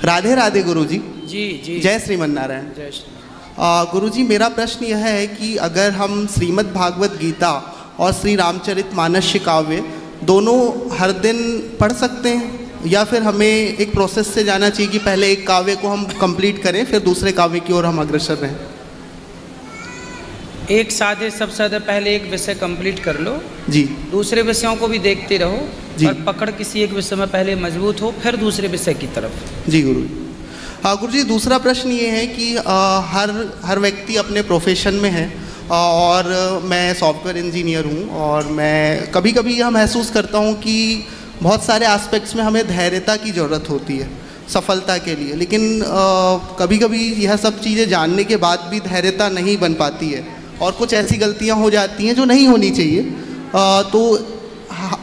राधे राधे गुरुजी। जी जी। जय श्रीमन नारायण। जय श्री। गुरुजी, मेरा प्रश्न यह है कि अगर हम श्रीमद् भागवत गीता और श्री रामचरितमानस काव्य दोनों हर दिन पढ़ सकते हैं, या फिर हमें एक प्रोसेस से जाना चाहिए कि पहले एक काव्य को हम कंप्लीट करें फिर दूसरे काव्य की ओर हम अग्रसर रहें? एक साधे सबसे ज़्यादा पहले एक विषय कंप्लीट कर लो जी। दूसरे विषयों को भी देखते रहो जी। और पकड़ किसी एक विषय में पहले मजबूत हो फिर दूसरे विषय की तरफ। जी गुरु। गुरुजी, दूसरा प्रश्न ये है कि हर व्यक्ति अपने प्रोफेशन में है और मैं सॉफ्टवेयर इंजीनियर हूँ और मैं कभी कभी यह महसूस करता हूँ कि बहुत सारे एस्पेक्ट्स में हमें धैर्यता की ज़रूरत होती है सफलता के लिए, लेकिन कभी कभी यह सब चीज़ें जानने के बाद भी धैर्यता नहीं बन पाती है और कुछ ऐसी गलतियां हो जाती हैं जो नहीं होनी चाहिए। तो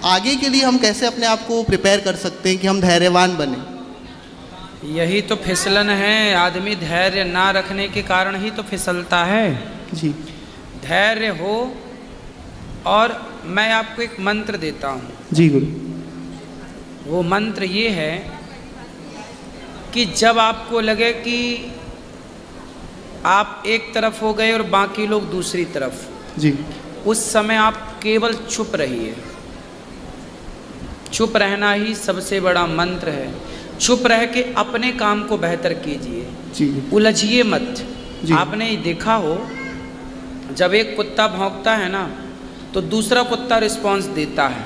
आगे के लिए हम कैसे अपने आप को प्रिपेयर कर सकते हैं कि हम धैर्यवान बने? यही तो फिसलन है, आदमी धैर्य ना रखने के कारण ही तो फिसलता है। जी। धैर्य हो। और मैं आपको एक मंत्र देता हूँ। जी गुरु। वो मंत्र ये है कि जब आपको लगे कि आप एक तरफ हो गए और बाकी लोग दूसरी तरफ, जी, उस समय आप केवल चुप रहिए। चुप रहना ही सबसे बड़ा मंत्र है। चुप रह के अपने काम को बेहतर कीजिए। जी। उलझिए मत। जी। आपने देखा हो जब एक कुत्ता भौंकता है ना तो दूसरा कुत्ता रिस्पांस देता है।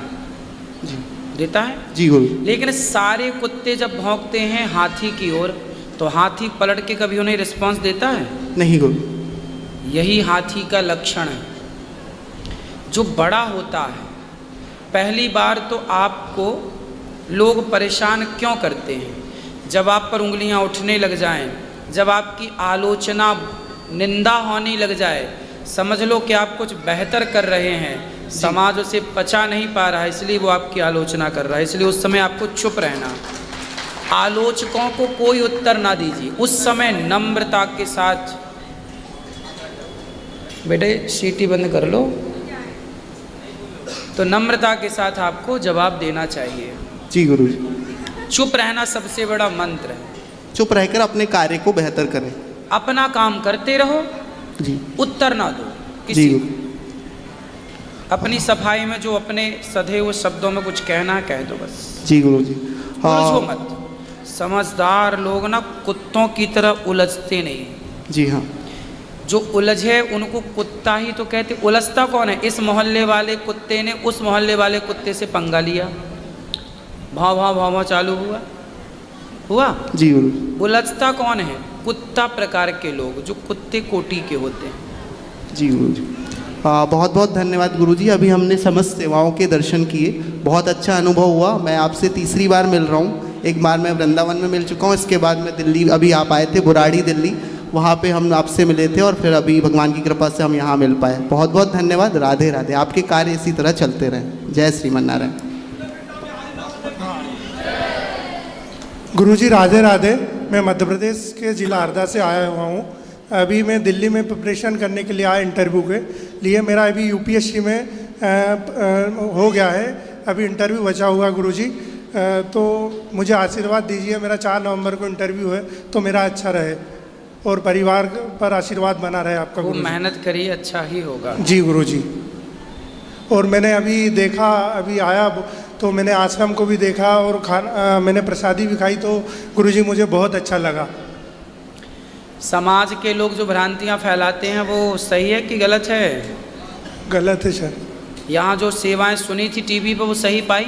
जी। देता है। जी गुरु। लेकिन सारे कुत्ते जब भौंकते हैं हाथी की ओर तो हाथी पलट के कभी उन्हें रिस्पांस देता है? नहीं गुरु। यही हाथी का लक्षण है। जो बड़ा होता है, पहली बार तो आपको लोग परेशान क्यों करते हैं? जब आप पर उंगलियां उठने लग जाएं, जब आपकी आलोचना निंदा होने लग जाए, समझ लो कि आप कुछ बेहतर कर रहे हैं, समाज उसे पचा नहीं पा रहा है, इसलिए वो आपकी आलोचना कर रहा है। इसलिए उस समय आपको चुप रहना, आलोचकों को कोई उत्तर ना दीजिए। उस समय नम्रता के साथ, बेटे सीटी बंद कर लो, तो नम्रता के साथ आपको जवाब देना चाहिए। जी गुरु जी। चुप रहना सबसे बड़ा मंत्र है। चुप रहकर अपने कार्य को बेहतर करें। अपना काम करते रहो। जी। उत्तर ना दो किसी जी। अपनी सफाई में जो अपने सधे हुए शब्दों में कुछ कहना है कह दो बस। जी गुरु जी। उलझो मत। समझदार लोग ना कुत्तों की तरह उलझते नहीं। जी हाँ। जो उलझे उनको कुत्ता ही तो कहते। उलझता कौन है? इस मोहल्ले वाले कुत्ते ने उस मोहल्ले वाले कुत्ते से पंगा लिया, भाव भाव भाव भाव चालू हुआ। जी गुरु। उलझता कौन है? कुत्ता प्रकार के लोग जो कुत्ते कोटि के होते हैं। जी गुरु जी। बहुत बहुत धन्यवाद गुरु जी। अभी हमने समस्त सेवाओं के दर्शन किए, बहुत अच्छा अनुभव हुआ। मैं आपसे तीसरी बार मिल रहा हूँ। एक बार मैं वृंदावन में मिल चुका हूँ, इसके बाद मैं दिल्ली, अभी आप आए थे बुराड़ी दिल्ली, वहाँ पे हम आपसे मिले थे और फिर अभी भगवान की कृपा से हम यहाँ मिल पाए। बहुत बहुत धन्यवाद। राधे राधे। आपके कार्य इसी तरह चलते रहें। जय श्रीमन नारायण। गुरुजी राधे राधे। मैं मध्य प्रदेश के जिला हरदा से आया हुआ हूँ। अभी मैं दिल्ली में प्रिपरेशन करने के लिए आया इंटरव्यू के लिए। मेरा अभी यूपीएससी में हो गया है, अभी इंटरव्यू बचा हुआ है गुरुजी। तो मुझे आशीर्वाद दीजिए। मेरा 4 नवंबर को इंटरव्यू है, तो मेरा अच्छा रहे और परिवार पर आशीर्वाद बना रहे आपका गुरुजी। मेहनत करिए, अच्छा ही होगा। जी गुरुजी। और मैंने अभी देखा, अभी आया तो मैंने आश्रम को भी देखा और मैंने प्रसादी भी खाई, तो गुरुजी मुझे बहुत अच्छा लगा। समाज के लोग जो भ्रांतियां फैलाते हैं वो सही है कि गलत है? गलत है सर। यहाँ जो सेवाएं सुनी थी टीवी पे वो सही पाई?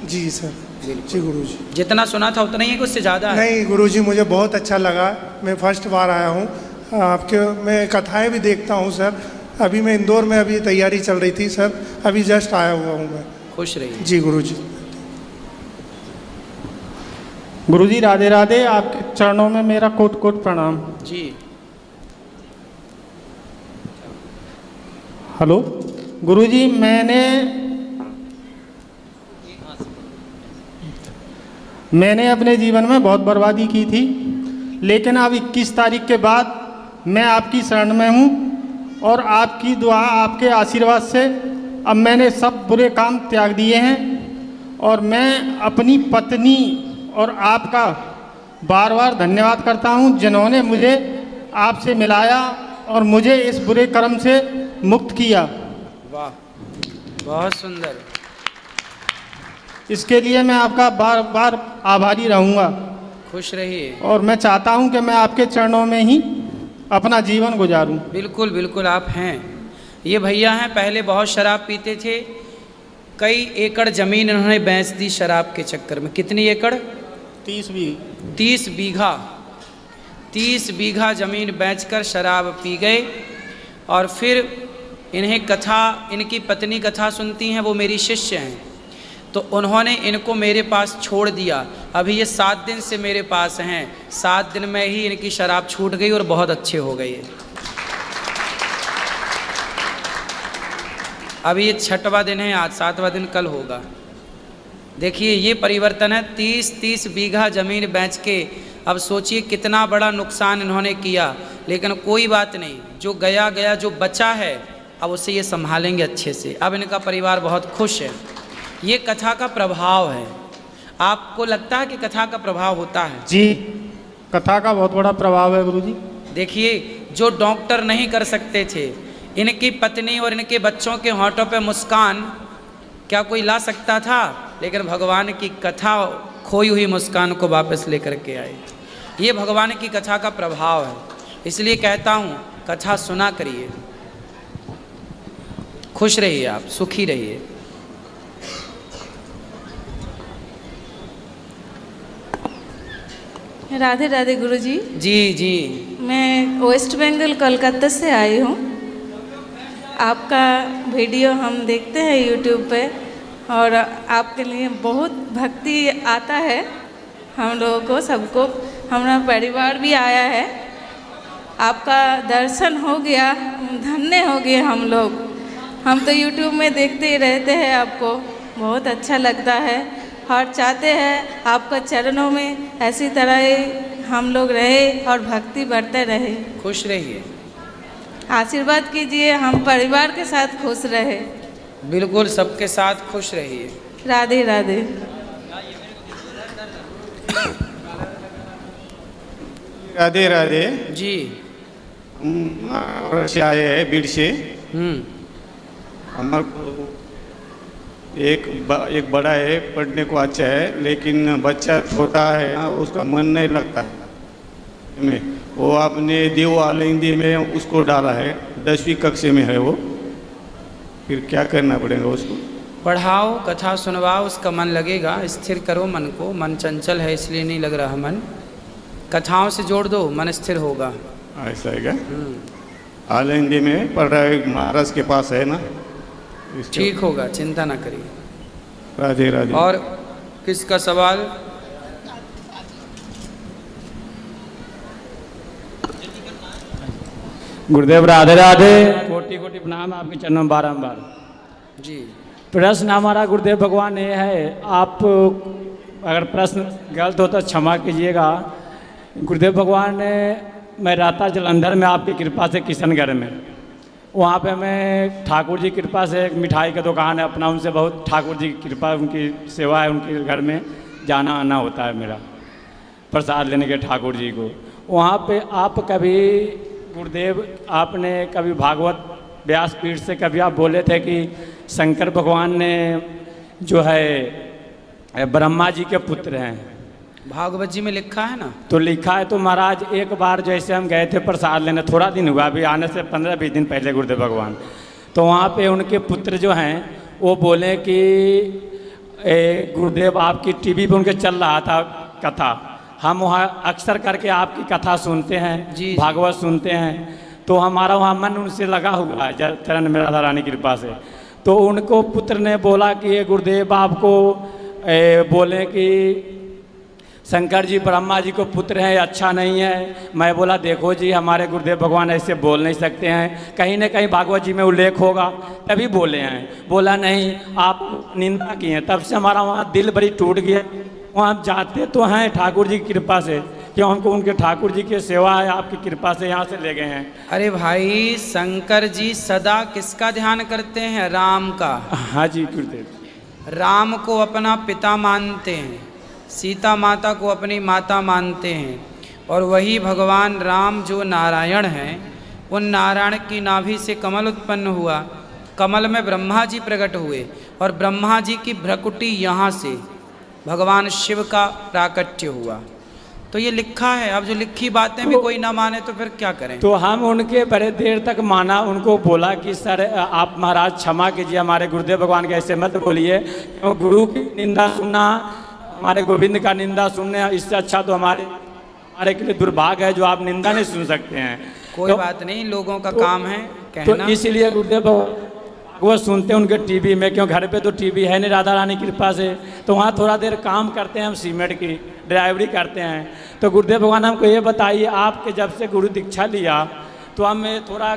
जी सर। जी गुरुजी। जितना सुना था उतना ही है कि उससे ज़्यादा है? नहीं गुरुजी, मुझे बहुत अच्छा लगा। मैं फर्स्ट बार आया हूँ आपके। मैं कथाएं भी देखता हूँ सर। अभी मैं इंदौर में अभी तैयारी चल रही थी सर, अभी जस्ट आया हुआ हूँ मैं। खुश रहिए। जी गुरुजी। गुरुजी राधे राधे। आपके चरणों में मेरा कोट कोट प्रणाम। जी। हेलो गुरुजी, मैंने अपने जीवन में बहुत बर्बादी की थी, लेकिन अब 21 तारीख के बाद मैं आपकी शरण में हूँ और आपकी दुआ, आपके आशीर्वाद से अब मैंने सब बुरे काम त्याग दिए हैं और मैं अपनी पत्नी और आपका बार बार धन्यवाद करता हूँ जिन्होंने मुझे आपसे मिलाया और मुझे इस बुरे कर्म से मुक्त किया। वाह, बहुत सुंदर। इसके लिए मैं आपका बार बार आभारी रहूँगा खुश रहिए। और मैं चाहता हूँ कि मैं आपके चरणों में ही अपना जीवन गुजारूँ। बिल्कुल बिल्कुल आप हैं। ये भैया हैं, पहले बहुत शराब पीते थे, कई एकड़ ज़मीन इन्होंने बेच दी शराब के चक्कर में। कितनी एकड़? 30 भी 30 बीघा 30 बीघा ज़मीन बेचकर शराब पी गए। और फिर इन्हें कथा, इनकी पत्नी कथा सुनती हैं, वो मेरी शिष्य हैं, तो उन्होंने इनको मेरे पास छोड़ दिया। अभी ये 7 दिन से मेरे पास हैं। 7 दिन में ही इनकी शराब छूट गई और बहुत अच्छे हो गए। अभी ये 6वां दिन है, आज 7वां दिन कल होगा। देखिए ये परिवर्तन है। 30 बीघा ज़मीन बेच के, अब सोचिए कितना बड़ा नुकसान इन्होंने किया। लेकिन कोई बात नहीं, जो गया गया, जो बचा है अब उसे ये संभालेंगे अच्छे से। अब इनका परिवार बहुत खुश है। ये कथा का प्रभाव है। आपको लगता है कि कथा का प्रभाव होता है? जी, कथा का बहुत बड़ा प्रभाव है गुरुजी। देखिए, जो डॉक्टर नहीं कर सकते थे, इनकी पत्नी और इनके बच्चों के होंठों पे मुस्कान क्या कोई ला सकता था? लेकिन भगवान की कथा खोई हुई मुस्कान को वापस लेकर के आई। ये भगवान की कथा का प्रभाव है। इसलिए कहता हूँ, कथा सुना करिए, खुश रहिए, आप सुखी रहिए। राधे राधे गुरुजी। जी जी। मैं वेस्ट बंगाल कोलकाता से आई हूँ। आपका वीडियो हम देखते हैं यूट्यूब पे और आपके लिए बहुत भक्ति आता है हम लोगों को, सबको। हमारा परिवार भी आया है। आपका दर्शन हो गया, धन्य हो गए हम लोग। हम तो यूट्यूब में देखते ही रहते हैं आपको, बहुत अच्छा लगता है और चाहते हैं आपका चरणों में ऐसी तरह ही हम लोग रहे और भक्ति बढ़ते रहे। खुश रहिए, आशीर्वाद कीजिए, हम परिवार के साथ खुश रहे। बिल्कुल सबके साथ खुश रहिए। राधे राधे। राधे राधे। जी। से आए हैं भीड़ से। हमारे को एक बड़ा है, पढ़ने को अच्छा है, लेकिन बच्चा छोटा है ना, उसका मन नहीं लगता है में। वो आपने देव आलिंदी में उसको डाला है, 10वीं कक्षा में है वो। फिर क्या करना पड़ेगा उसको? पढ़ाओ, कथा सुनवाओ, उसका मन लगेगा। स्थिर करो मन को। मन चंचल है इसलिए नहीं लग रहा मन। कथाओं से जोड़ दो, मन स्थिर होगा। ऐसा है क्या? आलिंदी में पढ़ रहा है, महाराज के पास है ना। ठीक होगा, चिंता ना करिए। राधे राधे। और किसका सवाल? गुरुदेव राधे राधे। कोटि कोटि प्रणाम आपके चरणों में बारंबार। जी। प्रश्न हमारा गुरुदेव भगवान ये है, आप अगर प्रश्न गलत हो तो क्षमा कीजिएगा। गुरुदेव भगवान ने, मैं रहता जलंधर में आपकी कृपा से किशनगढ़ में, वहाँ पे मैं ठाकुर जी की कृपा से एक मिठाई का दुकान है अपना, उनसे बहुत ठाकुर जी की कृपा, उनकी सेवा है, उनके घर में जाना आना होता है मेरा प्रसाद लेने के ठाकुर जी को। वहाँ पे आप कभी गुरुदेव, आपने कभी भागवत व्यासपीठ से कभी आप बोले थे कि शंकर भगवान ने जो है ब्रह्मा जी के पुत्र हैं। भागवत जी में लिखा है ना? तो लिखा है। तो महाराज एक बार जैसे हम गए थे प्रसाद लेने, थोड़ा दिन हुआ अभी आने से 15-20 दिन पहले गुरुदेव भगवान, तो वहाँ पे उनके पुत्र जो हैं वो बोले कि गुरुदेव आपकी टीवी पे उनके चल रहा था कथा, हम वहाँ अक्सर करके आपकी कथा सुनते हैं, जी। भागवत सुनते हैं, तो हमारा वहाँ मन उनसे लगा हुआ है चरण में राधा रानी की कृपा से। तो उनको पुत्र ने बोला कि ये गुरुदेव आपको बोले कि शंकर जी ब्रह्मा जी को पुत्र हैं, अच्छा नहीं है। मैं बोला देखो जी, हमारे गुरुदेव भगवान ऐसे बोल नहीं सकते हैं, कहीं ना कहीं भागवत जी में उल्लेख होगा तभी बोले हैं। बोला नहीं, आप निंदा किए। तब से हमारा वहाँ दिल बड़ी टूट गया। वहाँ हम जाते तो हैं ठाकुर जी की कृपा से, क्यों हमको उनके ठाकुर जी की सेवा है, आपकी कृपा से यहाँ से ले गए हैं। अरे भाई, शंकर जी सदा किसका ध्यान करते हैं? राम का। हाँ जी गुरुदेव। राम को अपना पिता मानते हैं, सीता माता को अपनी माता मानते हैं, और वही भगवान राम जो नारायण हैं, उन नारायण की नाभि से कमल उत्पन्न हुआ, कमल में ब्रह्मा जी प्रकट हुए, और ब्रह्मा जी की भ्रकुटी यहाँ से भगवान शिव का प्राकट्य हुआ। तो ये लिखा है। अब जो लिखी बातें भी कोई ना माने तो फिर क्या करें। तो हम उनके बड़े देर तक माना, उनको बोला कि सर आप महाराज क्षमा कीजिए, हमारे गुरुदेव भगवान के ऐसे मत बोलिए, क्यों गुरु की निंदा सुनना, हमारे गोविंद का निंदा सुनने, इससे अच्छा तो हमारे के लिए दुर्भाग्य है जो आप निंदा नहीं सुन सकते हैं। कोई बात नहीं, लोगों का काम है कहना। तो इसलिए गुरुदेव वो सुनते हैं उनके टीवी में, क्यों घर पे तो टीवी है नहीं राधा रानी की कृपा से, तो वहाँ थोड़ा देर काम करते हैं, हम सीमेंट की ड्राइवरी करते हैं। तो गुरुदेव भगवान हमको ये बताइए, आपके जब से गुरु दीक्षा लिया तो हमें थोड़ा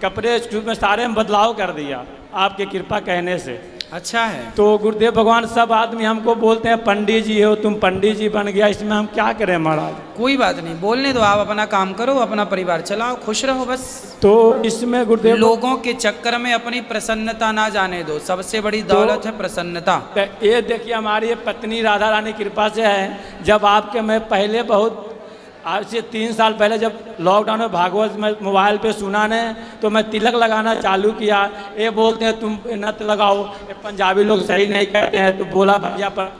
कपड़े में सारे में बदलाव कर दिया आपकी कृपा कहने से। अच्छा है। तो गुरुदेव भगवान सब आदमी हमको बोलते हैं पंडित जी हो तुम, पंडित जी बन गया, इसमें हम क्या करें महाराज। कोई बात नहीं, बोलने दो, आप अपना काम करो, अपना परिवार चलाओ, खुश रहो बस। तो इसमें गुरुदेव लोगों के चक्कर में अपनी प्रसन्नता ना जाने दो, सबसे बड़ी दौलत है प्रसन्नता। तो ये देखिए हमारी पत्नी राधा रानी कृपा से है, जब आपके मैं पहले बहुत आज से 3 साल पहले जब लॉकडाउन में भागवत में मोबाइल पे सुना ने, तो मैं तिलक लगाना चालू किया। ये बोलते हैं तुम नत लगाओ, ये पंजाबी लोग सही नहीं कहते हैं, तो बोला भैया पर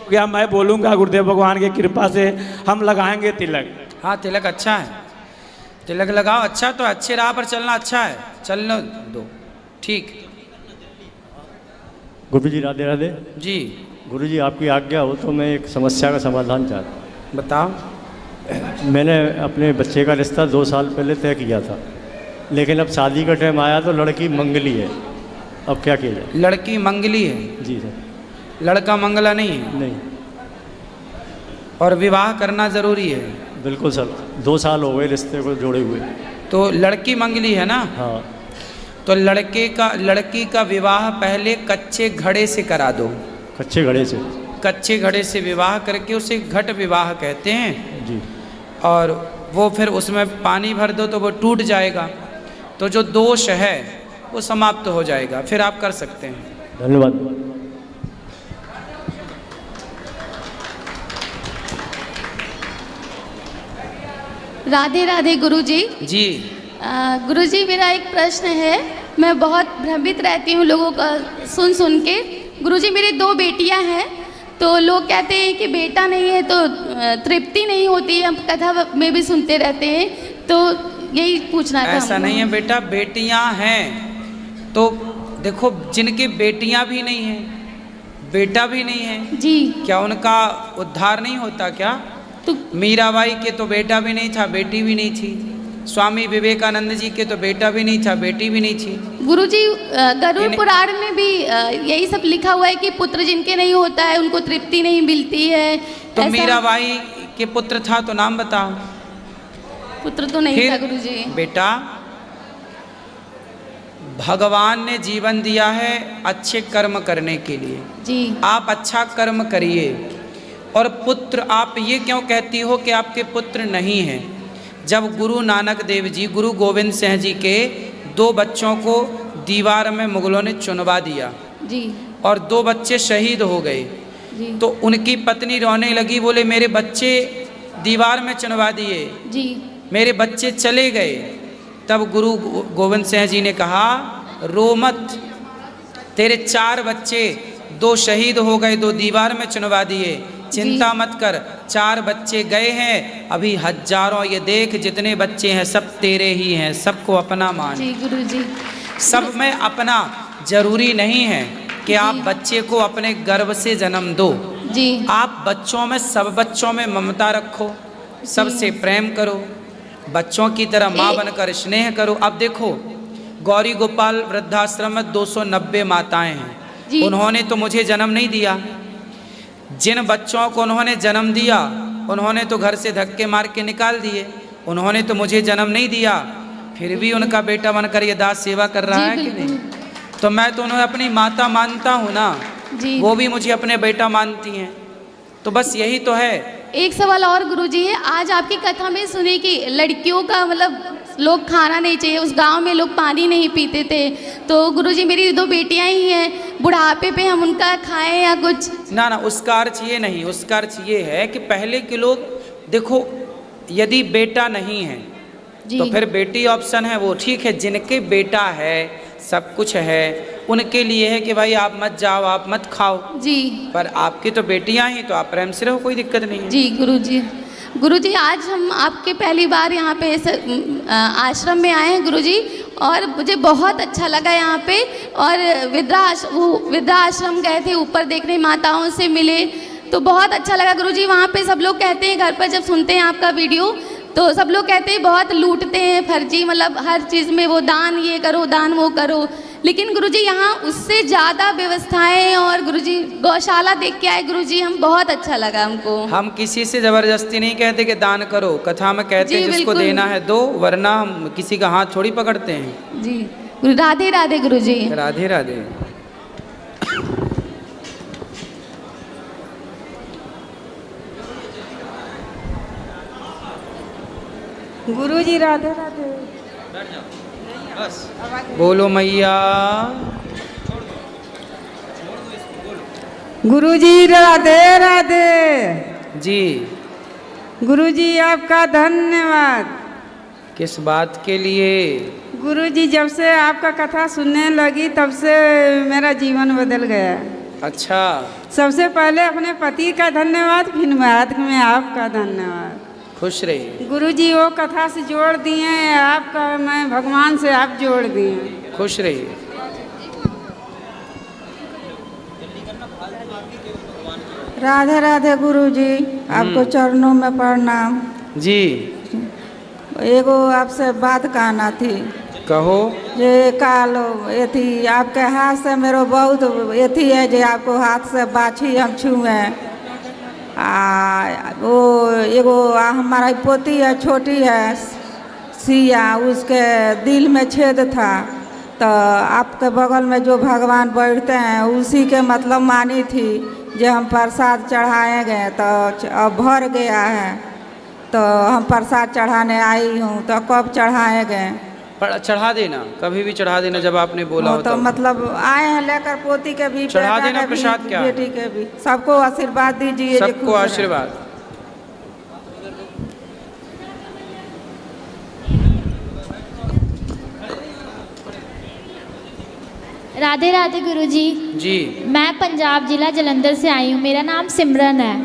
गया, मैं बोलूँगा गुरुदेव भगवान की कृपा से हम लगाएंगे तिलक। हाँ तिलक अच्छा है, तिलक लगाओ, अच्छा तो अच्छे राह पर चलना अच्छा है, चलने दो, ठीक। गुरु जी राधे राधे। जी गुरु जी आपकी आज्ञा हो तो मैं एक समस्या का समाधान चाहता हूँ। बताओ। मैंने अपने बच्चे का रिश्ता 2 साल पहले तय किया था, लेकिन अब शादी का टाइम आया तो लड़की मंगली है, अब क्या किया जाए। लड़की मंगली है? जी सर। लड़का मंगला नहीं है? नहीं। और विवाह करना ज़रूरी है? बिल्कुल सर, 2 साल हो गए रिश्ते को जोड़े हुए। तो लड़की मंगली है ना? हाँ। तो लड़की का विवाह पहले कच्चे घड़े से करा दो। कच्चे घड़े से? कच्चे घड़े से विवाह करके उसे घट विवाह कहते हैं जी। और वो फिर उसमें पानी भर दो तो वो टूट जाएगा, तो जो दोष है वो समाप्त हो जाएगा, फिर आप कर सकते हैं। धन्यवाद। राधे राधे गुरुजी। जी। गुरुजी मेरा एक प्रश्न है, मैं बहुत भ्रमित रहती हूँ लोगों का सुन के। गुरुजी मेरी 2 बेटियाँ हैं, तो लोग कहते हैं कि बेटा नहीं है तो तृप्ति नहीं होती, हम कथा में भी सुनते रहते हैं, तो यही पूछना था। ऐसा नहीं है बेटा, बेटियां हैं तो देखो, जिनकी बेटियां भी नहीं हैं, बेटा भी नहीं है जी, क्या उनका उद्धार नहीं होता क्या? तो मीराबाई के तो बेटा भी नहीं था, बेटी भी नहीं थी। स्वामी विवेकानंद जी के तो बेटा भी नहीं था, बेटी भी नहीं थी। गुरुजी गरुड़ पुराण में भी यही सब लिखा हुआ है कि पुत्र जिनके नहीं होता है उनको तृप्ति नहीं मिलती है। तो मीराबाई के पुत्र था तो नाम बताओ। पुत्र तो नहीं था गुरुजी। बेटा, भगवान ने जीवन दिया है अच्छे कर्म करने के लिए जी। आप अच्छा कर्म करिए। और पुत्र, आप ये क्यों कहती हो कि आपके पुत्र नहीं हैं? जब गुरु नानक देव जी, गुरु गोविंद सिंह जी के 2 बच्चों को दीवार में मुगलों ने चुनवा दिया जी, और 2 बच्चे शहीद हो गए जी, तो उनकी पत्नी रोने लगी, बोले मेरे बच्चे दीवार में चुनवा दिए जी, मेरे बच्चे चले गए। तब गुरु गोविंद सिंह जी ने कहा, रो मत, तेरे 4 बच्चे, 2 शहीद हो गए, 2 दीवार में चुनवा दिए, चिंता मत कर, 4 बच्चे गए हैं, अभी हजारों, ये देख जितने बच्चे हैं सब तेरे ही हैं, सबको अपना मान। जी गुरुजी। सब में अपना जरूरी नहीं है कि आप बच्चे को अपने गर्भ से जन्म दो जी। आप बच्चों में, सब बच्चों में ममता रखो, सबसे प्रेम करो, बच्चों की तरह माँ बनकर स्नेह करो। अब देखो, गौरी गोपाल वृद्धाश्रम में 290 माताएं हैं, उन्होंने तो मुझे जन्म नहीं दिया। जिन बच्चों को उन्होंने जन्म दिया उन्होंने तो घर से धक्के मार के निकाल दिए, उन्होंने तो मुझे जन्म नहीं दिया, फिर भी उनका बेटा बनकर ये दास सेवा कर रहा है कि नहीं? तो मैं तो उन्हें अपनी माता मानता हूँ ना, वो भी मुझे अपने बेटा मानती हैं, तो बस यही तो है। एक सवाल और गुरुजी है, आज आपकी कथा में सुने कि लड़कियों का मतलब लोग खाना नहीं चाहिए, उस गांव में लोग पानी नहीं पीते थे। तो गुरुजी मेरी 2 बेटियां ही हैं, बुढ़ापे पे हम उनका खाएं या कुछ? ना ना, उसका अर्थ ये नहीं, उसका अर्थ ये है कि पहले के लोग देखो, यदि बेटा नहीं है जी। तो फिर बेटी ऑप्शन है, वो ठीक है। जिनके बेटा है, सब कुछ है, उनके लिए है कि भाई आप मत जाओ, आप मत खाओ जी। पर आपकी तो बेटियां ही, तो आप प्रेम से रहो, कोई दिक्कत नहीं है। जी गुरुजी आज हम आपके पहली बार यहाँ पे आश्रम में आए हैं गुरुजी, और मुझे बहुत अच्छा लगा यहाँ पे। और वृद्धाश्रम गए थे, ऊपर देखने माताओं से मिले, तो बहुत अच्छा लगा गुरुजी। वहाँ पे सब लोग कहते हैं, घर पर जब सुनते हैं आपका वीडियो तो सब लोग कहते हैं बहुत लूटते हैं, फर्जी, मतलब हर चीज़ में वो दान ये करो, दान वो करो। लेकिन गुरुजी यहाँ उससे ज़्यादा व्यवस्थाएं, और गुरुजी गौशाला देख के आए गुरुजी, हम बहुत अच्छा लगा हमको। हम किसी से जबरदस्ती नहीं कहते कि दान करो, कथा में कहते हैं जिसको बिल्कुल। देना है दो, वरना हम किसी का हाथ थोड़ी पकड़ते हैं। जी राधे राधे गुरुजी। राधे राधे। गुरुजी राधे राधे। बोलो मैया। गुरुजी राधे राधे। जी गुरुजी आपका धन्यवाद। किस बात के लिए? गुरुजी जब से आपका कथा सुनने लगी तब से मेरा जीवन बदल गया। अच्छा। सबसे पहले अपने पति का धन्यवाद, फिर बाद में आपका धन्यवाद। खुश रहिए। गुरुजी वो कथा से जोड़ दिए, आपका मैं भगवान से आप जोड़ दिए। खुश रहिए। राधे राधे गुरुजी, आपको चरणों में प्रणाम। जी एगो आपसे बात कहना थी। कहो। ये काल ये थी आपके हाथ से मेरे बहुत ये थी है, जो आपको हाथ से बाछी हम छुए। वो एगो हमारा पोती है, छोटी है सिया, उसके दिल में छेद था। तो आपके बगल में जो भगवान बैठते हैं उसी के मतलब मानी थी, जो हम प्रसाद चढ़ाए गए तो अब भर गया है, तो हम प्रसाद चढ़ाने आई हूँ। तो कब चढ़ाए गए? चढ़ा देना, कभी भी चढ़ा देना जब आपने बोला हो। तो मतलब आए हैं लेकर, पोती के भी चढ़ा देना प्रसाद, क्या बेटी के भी। सबको आशीर्वाद दीजिए। सबको आशीर्वाद। राधे राधे गुरुजी। जी मैं पंजाब जिला जलंधर से आई हूँ, मेरा नाम सिमरन है।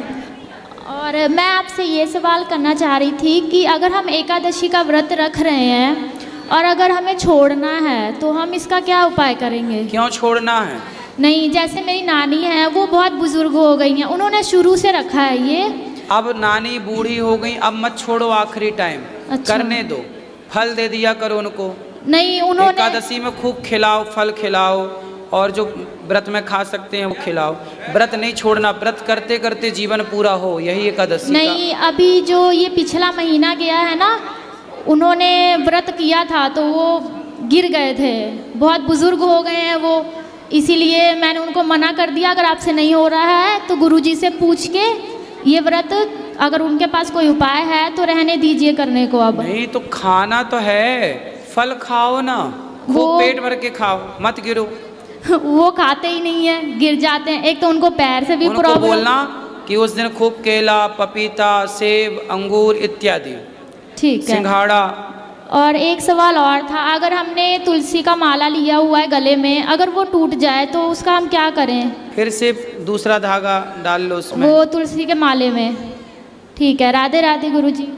और मैं आपसे ये सवाल करना चाह रही थी कि अगर हम एकादशी का व्रत रख रहे हैं और अगर हमें छोड़ना है तो हम इसका क्या उपाय करेंगे? क्यों छोड़ना है? नहीं, जैसे मेरी नानी है, वो बहुत बुजुर्ग हो गई हैं, उन्होंने शुरू से रखा है ये। अब नानी बूढ़ी हो गई, अब मत छोड़ो, आखिरी टाइम। अच्छा। करने दो, फल दे दिया करो उनको। नहीं, उन्होंने एकादशी में खूब खिलाओ, फल खिलाओ, और जो व्रत में खा सकते हैं वो खिलाओ। व्रत नहीं छोड़ना, व्रत करते करते जीवन पूरा हो, यही एकादशी नहीं, अभी जो ये पिछला महीना गया है ना, उन्होंने व्रत किया था तो वो गिर गए थे, बहुत बुजुर्ग हो गए हैं वो, इसीलिए मैंने उनको मना कर दिया। अगर आपसे नहीं हो रहा है तो गुरुजी से पूछ के ये व्रत, अगर उनके पास कोई उपाय है तो रहने दीजिए करने को। अब नहीं तो खाना तो है, फल खाओ ना, खूब पेट भर के खाओ, मत गिरो। वो खाते ही नहीं है, गिर जाते हैं। एक तो उनको पैर से भी उनको प्रॉब्लम। बोलना कि उस दिन खूब केला, पपीता, सेब, अंगूर इत्यादि, ठीक है, सिंघाड़ा। और एक सवाल और था, अगर हमने तुलसी का माला लिया हुआ है गले में, अगर वो टूट जाए तो उसका हम क्या करें? फिर से दूसरा धागा डाल लो उसमें, वो तुलसी के माले में। ठीक है, राधे राधे गुरुजी।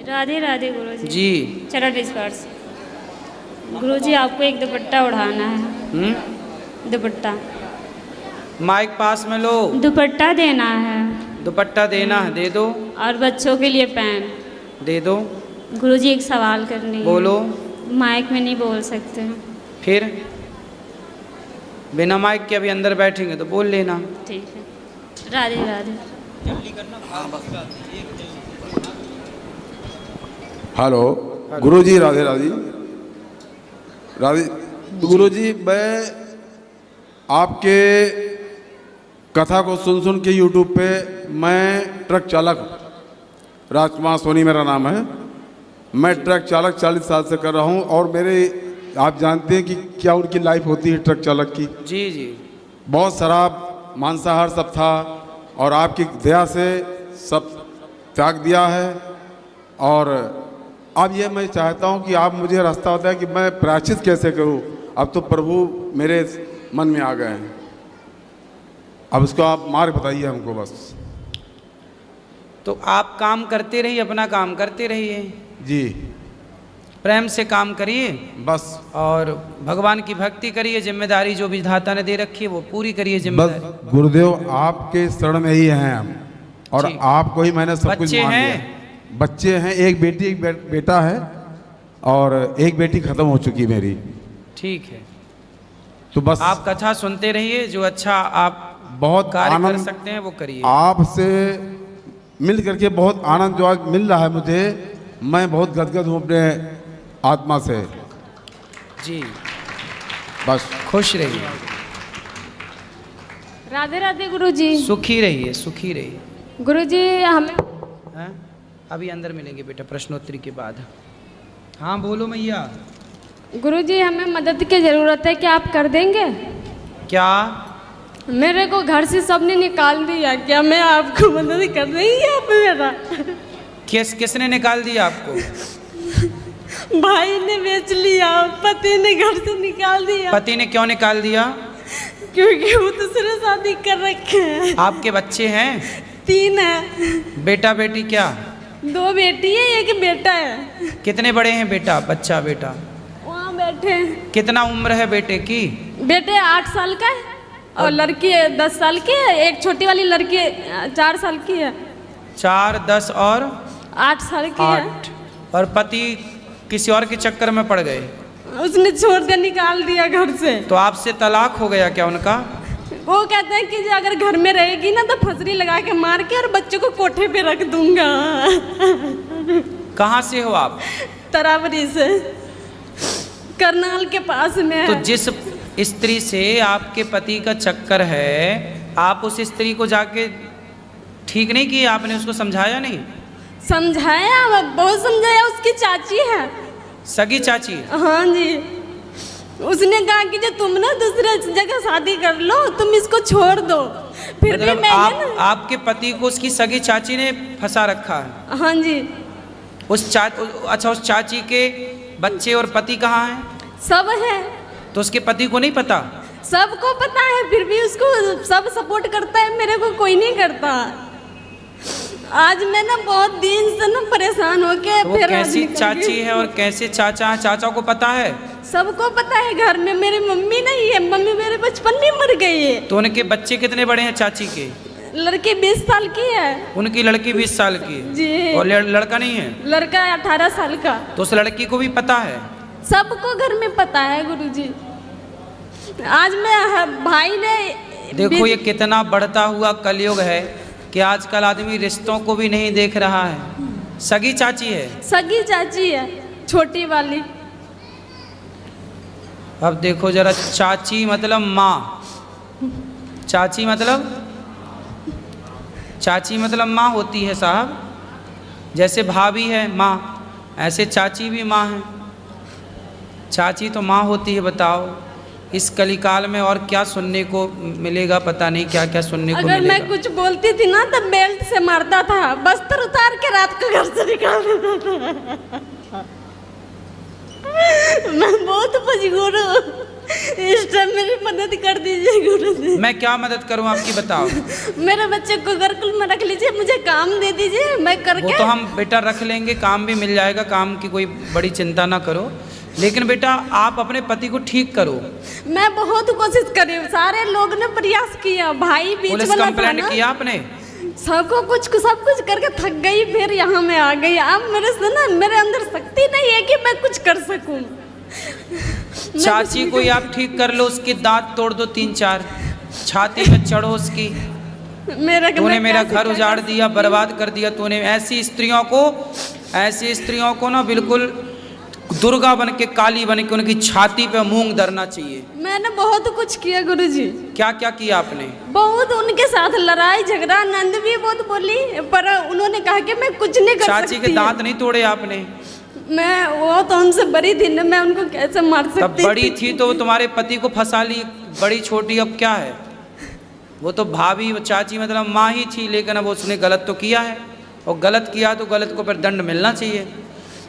राधे राधे गुरुजी। जी चरण स्पर्श। गुरुजी आपको एक दुपट्टा उड़ाना है। दुपट्टा माइक पास में लो। दुपट्टा देना है। दुपट्टा देना है, दे दो। और बच्चों के लिए पेन दे दो। गुरुजी एक सवाल करनी है। बोलो। माइक में नहीं बोल सकते। फिर बिना माइक के अभी अंदर बैठेंगे तो बोल लेना। ठीक है, राधे राधे। हेलो गुरुजी, राधे राधे। राधे गुरुजी, मैं आपके कथा को सुन सुन के यूट्यूब पे, मैं ट्रक चालक हूँ राजकुमार सोनी मेरा नाम है। मैं ट्रक चालक 40 साल से कर रहा हूँ और मेरे आप जानते हैं कि क्या उनकी लाइफ होती है ट्रक चालक की। जी जी। बहुत शराब मांसाहार सब था और आपकी दया से सब त्याग दिया है। और अब ये मैं चाहता हूँ कि आप मुझे रास्ता बताएं कि मैं प्रायश्चित कैसे करूँ। अब तो प्रभु मेरे मन में आ गए हैं, अब इसको आप मार्ग बताइए हमको बस। तो आप काम करते रहिए, अपना काम करते रहिए जी, प्रेम से काम करिए बस, और भगवान की भक्ति करिए। जिम्मेदारी जो विधाता ने दे रखी है वो पूरी करिए जिम्मेदारी। बस गुरुदेव आपके शरण में ही हैं हम, और आपको ही मैंने सब कुछ मान लिया। बच्चे हैं, एक बेटी एक बेटा है, और एक बेटी खत्म हो चुकी मेरी। ठीक है, तो बस आप कथा सुनते रहिए, जो अच्छा आप बहुत कार्य कर सकते हैं वो करिए। आपसे मिल करके बहुत आनंद जो आज मिल रहा है मुझे, मैं बहुत गदगद हूँ अपने आत्मा से। जी बस खुश रहिए, राधे राधे गुरुजी। सुखी रहिए, सुखी रहिए। गुरुजी हमें हैं? अभी अंदर मिलेंगे बेटा प्रश्नोत्तरी के बाद। हाँ बोलो मैया। गुरुजी हमें मदद की ज़रूरत है, क्या आप कर देंगे? क्या? मेरे को घर से सबने निकाल दिया, क्या मैं आपको मदद कर देंगे आप मेरा? किसने निकाल दिया आपको? भाई ने बेच लिया, पति ने घर से निकाल दिया। पति ने क्यों निकाल दिया? क्योंकि वो दूसरे शादी कर रखे हैं। आपके बच्चे हैं? 3 है। बेटा बेटी क्या? 2 बेटी है, 1 बेटा है। कितने बड़े हैं बेटा? बच्चा बेटा वहाँ बैठे हैं। कितना उम्र है बेटे की? बेटे 8 साल का है और लड़की 10 साल की है। एक छोटी वाली लड़की 4 साल की है। 4, 10 और 8 साल की 8। है। और पति किसी और के चक्कर में पड़ गए? उसने छोड़ दिया, निकाल दिया घर से। तो आपसे तलाक हो गया क्या उनका? वो कहते हैं कि अगर घर में रहेगी ना तो फसरी लगा के मार के और बच्चों को कोठे पे रख दूंगा। कहाँ से हो आप? तरावरी से, करनाल के पास में है। तो जिस स्त्री से आपके पति का चक्कर है, आप उस स्त्री को जाके ठीक नहीं किया? आपने उसको समझाया नहीं? समझाया, बहुत समझाया। उसकी चाची है, सगी चाची। हाँ जी। उसने कहा कि जो तुम ना दूसरे जगह शादी कर लो, तुम इसको छोड़ दो। फिर मतलब भी मैंने आपके पति को उसकी सगी चाची ने फंसा रखा है? हाँ जी। अच्छा, उस चाची के बच्चे और पति कहाँ हैं? सब है। तो उसके पति को नहीं पता? सबको पता है, फिर भी उसको सब सपोर्ट करता है, मेरे को कोई नहीं करता। आज मैं ना बहुत दिन से ना परेशान होके तो फिर कैसी चाची है और कैसे चाचा है? चाचा को पता है? सबको पता है। घर में मेरी मम्मी नहीं है, मम्मी मेरे बचपन में मर गई है। तो उनके बच्चे कितने बड़े हैं चाची के? लड़की 20 साल की है। उनकी लड़की 20 साल की है जी। और लड़का नहीं है? लड़का 18 साल का। तो उस लड़की को भी पता है? सबको घर में पता है गुरुजी। आज मैं भाई ने देखो ये कितना बढ़ता हुआ कलयुग है कि आजकल आदमी रिश्तों को भी नहीं देख रहा है। सगी चाची है? सगी चाची है, छोटी वाली। अब देखो जरा, चाची मतलब माँ, चाची मतलब माँ होती है साहब। जैसे भाभी है माँ, ऐसे चाची भी माँ है। चाची तो माँ होती है। बताओ इस कलिकाल में और क्या सुनने को मिलेगा, पता नहीं क्या क्या सुनने को मिलेगा। अगर मैं कुछ बोलती थी ना तो बेल्ट से मारता था, बस्तर उतार के रात को घर से निकाल देता था। मैं बहुत मजबूर हूँ, इस टाइम मेरी मदद कर दीजिए गुरु जी। मैं क्या मदद करूँ आपकी, बताओ। मेरे बच्चे को गुरुकुल में रख लीजिए, मुझे काम दे दीजिए, मैं करके। वो तो हम बेटा रख लेंगे, काम भी मिल जाएगा, काम की कोई बड़ी चिंता ना करो। लेकिन बेटा आप अपने पति को ठीक करो। मैं बहुत कोशिश करी, सारे लोग ने प्रयास किया, भाई बीच पुलिस वाला कंप्लेंट था ना, किया आपने? सब कुछ करके थक गई, फिर यहाँ मैं आ गई। अब मेरे से ना मेरे अंदर शक्ति नहीं है कि मैं कुछ कर सकूं। चाची को ही आप ठीक कर लो, उसके दांत तोड़ दो 3-4, छाती में चढ़ो उसकी। तूने मेरा घर उजाड़ दिया, बर्बाद कर दिया तूने। ऐसी स्त्रियों को ना बिल्कुल दुर्गा बन के, काली बन के उनकी छाती पे मूंग धरना चाहिए। मैंने बहुत कुछ किया गुरुजी। क्या क्या किया आपने? बहुत उनके साथ लड़ाई झगड़ा, नंद भी बहुत बोली, पर उन्होंने कहा कि मैं कुछ नहीं कर सकती। चाची के दांत नहीं तोड़े आपने? मैं, वो तो हमसे बड़ी थी ना, मैं उनको कैसे मार सकती तब बड़ी थी तो तुम्हारे पति को फंसा ली, बड़ी छोटी अब क्या है? वो तो भाभी, वो चाची मतलब माँ ही थी, लेकिन अब उसने गलत तो किया है, और गलत किया तो गलत को फिर दंड मिलना चाहिए।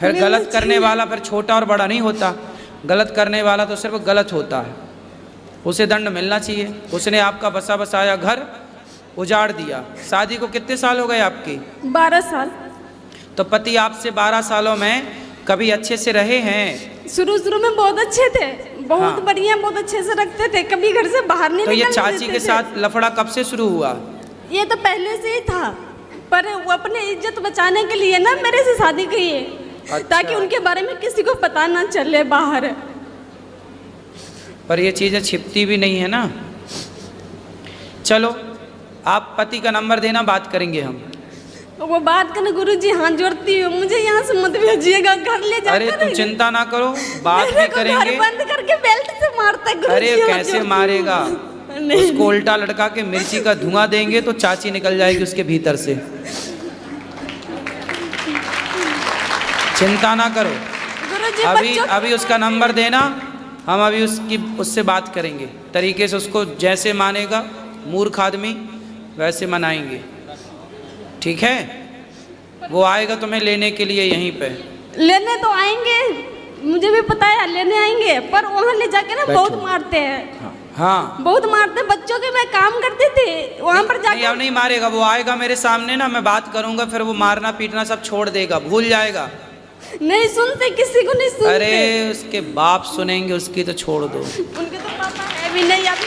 फिर गलत करने वाला फिर छोटा और बड़ा नहीं होता, गलत करने वाला तो सिर्फ गलत होता है, उसे दंड मिलना चाहिए। उसने आपका बसा बसाया घर उजाड़ दिया। शादी को कितने साल हो गए आपकी? 12 साल। तो पति आपसे 12 सालों में कभी अच्छे से रहे हैं? शुरू में बहुत अच्छे थे, बहुत हाँ। बढ़िया, बहुत अच्छे से रखते थे, कभी घर से बाहर नहीं तो ये निकलने चाची देते के थे। साथ लफड़ा कब से शुरू हुआ? ये तो पहले से ही था, पर वो अपने इज्जत बचाने के लिए ना मेरे से शादी की है। अच्छा। ताकि उनके बारे में किसी को पता ना चले बाहर। पर ये चीज़ें छिपती भी नहीं है ना। चलो आप पति का नंबर देना, बात करेंगे हम। वो बात करना गुरुजी, हाथ जोड़ती हूँ, मुझे यहाँ से मत भेजिएगा, घर ले जाकर। अरे तुम चिंता ना करो, बात भी करेंगे। घर बंद करके बेल्ट से मारता है गुरुजी। अरे हाथ कैसे जोड़ती मारेगा? हूँ। उसको उल्टा लटका के मिर्ची का धुआं देंगे तो चाची निकल जाएगी उसके भीतर से। चिंता ना करो, गुरुजी अभी उसका नंबर देना, हम अभी उससे बात करेंगे, तरीके से उसको जैसे मानेगा मूर्ख आदमी वैसे मनाएंगे, ठीक है? वो आएगा तुम्हें लेने के लिए यहीं पे। लेने तो आएंगे, मुझे भी पता है लेने आएंगे, पर वहाँ ले जाके ना बहुत मारते हैं। हाँ बहुत मारते बच्चों के। मैं काम करती थी वहाँ पर जाके। नहीं, अब नहीं मारेगा, वो आएगा मेरे सामने ना, मैं बात करूंगा, फिर वो मारना पीटना सब छोड़ देगा, भूल जाएगा। नहीं सुनते, किसी को नहीं सुनते। अरे उसके बाप सुनेंगे, उसकी तो छोड़ दो। उनके तो पापा है भी नहीं, अभी